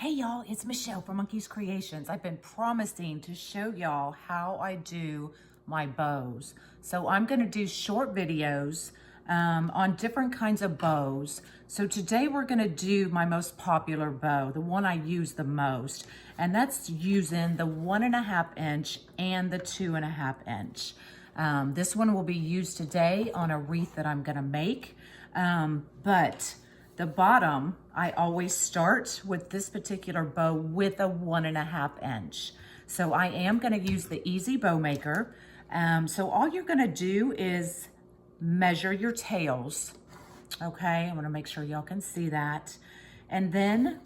Hey y'all, it's Michelle from Monkey's Creations. I've been promising to show y'all how I do my bows. So I'm gonna do short videos on different kinds of bows. So today we're gonna do my most popular bow, the one I use the most, and that's using the 1.5 inch and the 2.5 inch. This one will be used today on a wreath that I'm gonna make, but the bottom, I always start with this particular bow with a 1.5 inch. So I am gonna use the Easy Bow Maker. So all you're gonna do is measure your tails, okay? I wanna make sure y'all can see that. And then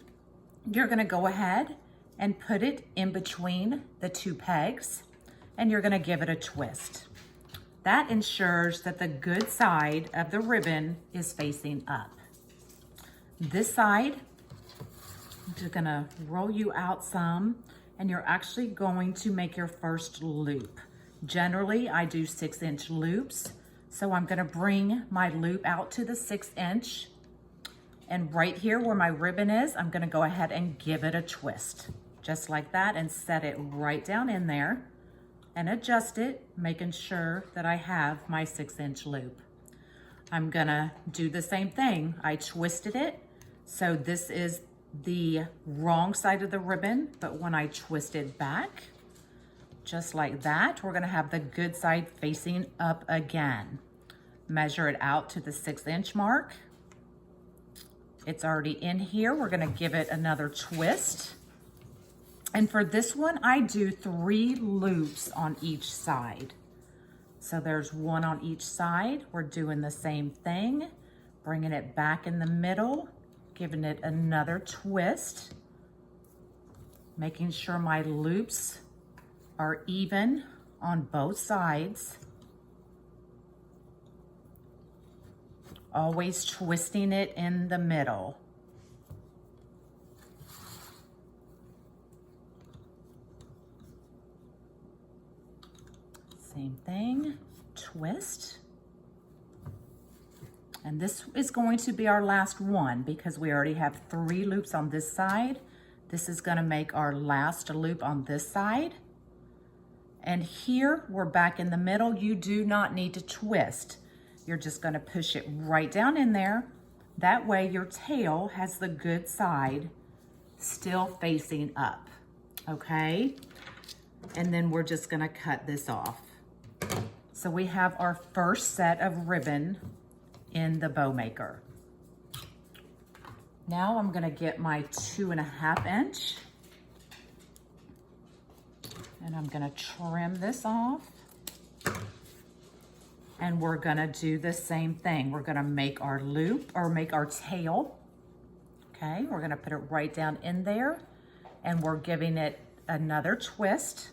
you're gonna go ahead and put it in between the two pegs, and you're gonna give it a twist. That ensures that the good side of the ribbon is facing up. This side, I'm just gonna roll you out some, and you're actually going to make your first loop. Generally, I do 6-inch loops, so I'm gonna bring my loop out to the 6 inch, and right here where my ribbon is, I'm gonna go ahead and give it a twist, just like that, and set it right down in there, and adjust it, making sure that I have my 6-inch loop. I'm gonna do the same thing. I twisted it, so this is the wrong side of the ribbon, but when I twist it back, just like that, we're gonna have the good side facing up again. Measure it out to the 6-inch mark. It's already in here. We're gonna give it another twist. And for this one, I do 3 loops on each side. So there's 1 on each side. We're doing the same thing, bringing it back in the middle, giving it another twist, making sure my loops are even on both sides. Always twisting it in the middle. Same thing, twist. And this is going to be our last one because we already have 3 loops on this side. This is gonna make our last loop on this side. And here we're back in the middle. You do not need to twist. You're just gonna push it right down in there. That way your tail has the good side still facing up, okay? And then we're just gonna cut this off. So we have our first set of ribbon in the bow maker. Now I'm gonna get my 2.5 inch, and I'm gonna trim this off, and we're gonna do the same thing. We're gonna make our loop, or make our tail, okay? We're gonna put it right down in there, and we're giving it another twist.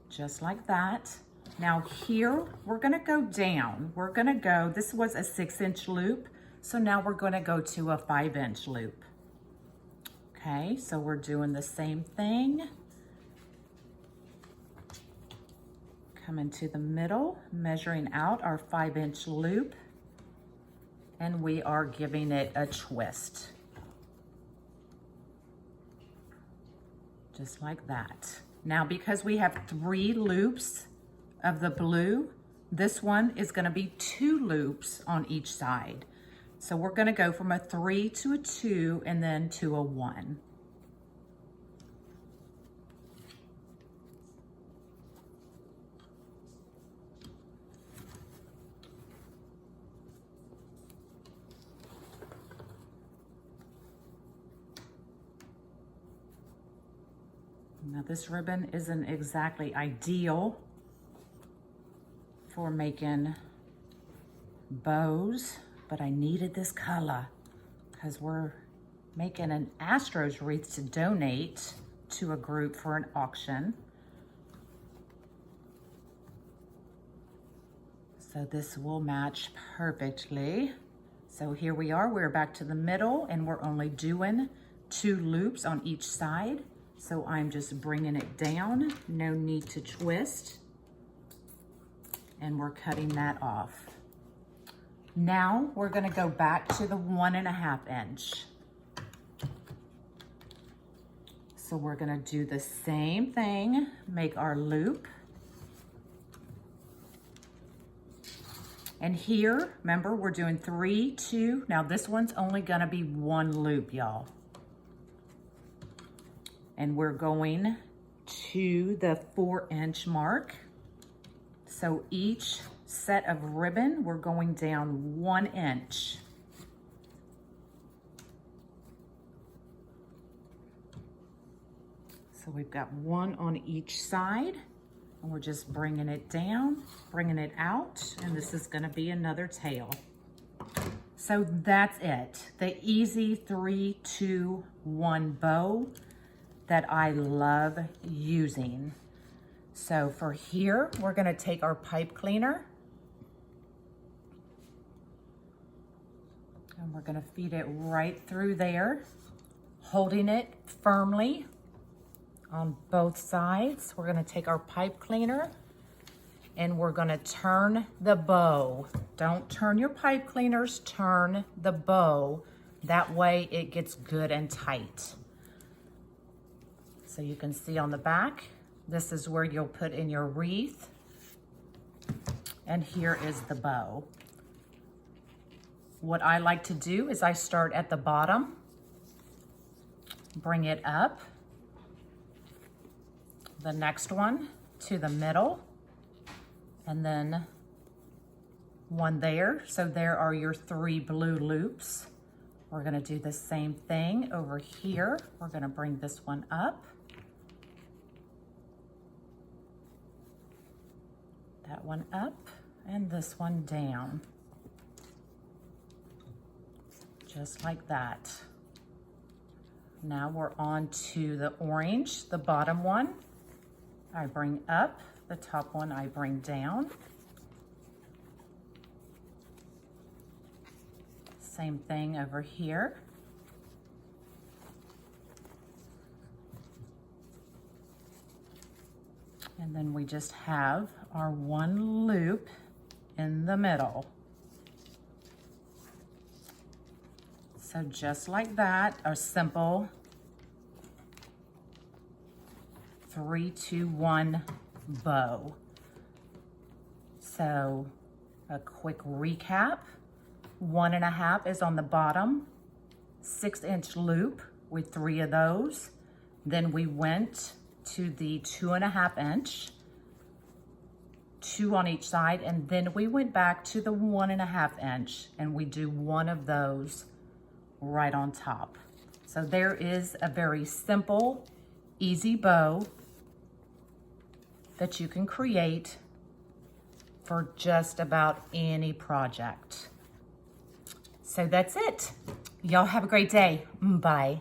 Just like that. Now here, we're gonna go down. We're gonna go, this was a 6-inch loop, so now we're gonna go to a 5-inch loop. Okay, so we're doing the same thing. Coming to the middle, measuring out our 5-inch loop, and we are giving it a twist. Just like that. Now, because we have 3 loops of the blue, this one is gonna be 2 loops on each side. So we're gonna go from a 3 to a 2 and then to a 1. Now this ribbon isn't exactly ideal for making bows, but I needed this color because we're making an Astros wreath to donate to a group for an auction. So this will match perfectly. So here we are, we're back to the middle, and we're only doing 2 loops on each side. So I'm just bringing it down, no need to twist, and we're cutting that off. Now we're gonna go back to the 1.5 inch. So we're gonna do the same thing, make our loop. And here, remember, we're doing 3, 2. Now this one's only gonna be 1 loop, y'all. And we're going to the 4-inch mark. So each set of ribbon, we're going down 1 inch. So we've got 1 on each side, and we're just bringing it down, bringing it out, and this is gonna be another tail. So that's it. The easy 3, 2, 1 bow that I love using. So for here, we're gonna take our pipe cleaner and we're gonna feed it right through there, holding it firmly on both sides. We're gonna take our pipe cleaner and we're gonna turn the bow. Don't turn your pipe cleaners, turn the bow. That way it gets good and tight. So you can see on the back, this is where you'll put in your wreath. And here is the bow. What I like to do is I start at the bottom, bring it up, the next one to the middle, and then 1 there. So there are your 3 blue loops. We're gonna do the same thing over here. We're gonna bring this one up, that one up, and this one down. Just like that. Now we're on to the orange, the bottom one. I bring up, the top one I bring down. Same thing over here. And then we just have our 1 loop in the middle. So just like that, a simple 3, 2, 1 bow. So a quick recap. 1.5 is on the bottom, 6-inch loop with 3 of those. Then we went to the 2.5 inch, 2 on each side, and then we went back to the 1.5 inch and we do 1 of those right on top. So there is a very simple, easy bow that you can create for just about any project. So that's it. Y'all have a great day. Bye.